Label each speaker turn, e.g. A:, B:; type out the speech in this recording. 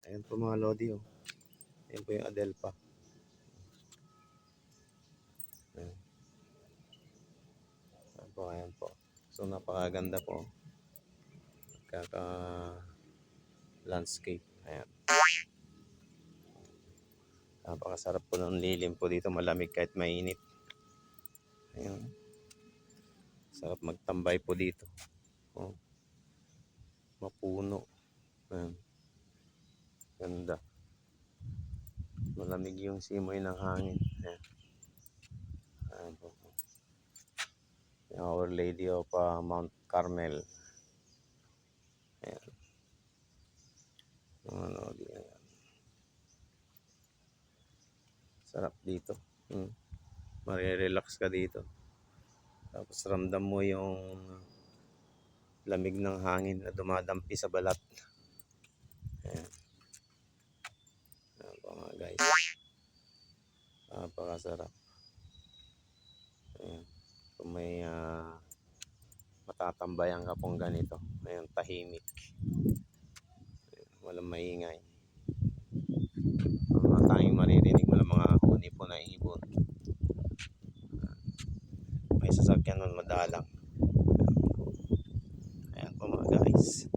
A: Ayan po mga lodi, oh. Ayan po yung Adelpa. Ayan. Ayan po. So napakaganda po. Kaka landscape. Ayan. Napakasarap po ng lilim po dito. Malamig kahit mainit. Ayan. Sarap magtambay po dito. Oh. Mapuno. Ayan. Ganda. Malamig yung simoy ng hangin. Ayan. Ayan po. Our Lady of Mount Carmel. Ayan. Ayan. Sarap dito. Marirelax ka dito. Tapos ramdam mo yung lamig ng hangin na dumadampi sa balat. Ayan. Ayan po mga guys. Napakasarap. Ayan. Kung may matatambayan ka pong ganito. Ayan, tahimik. Ayan, walang maingay. Ang tanging maririnig mo ng mga huni po na ibon. May sasakyan nun madalang. Ayan po mga guys.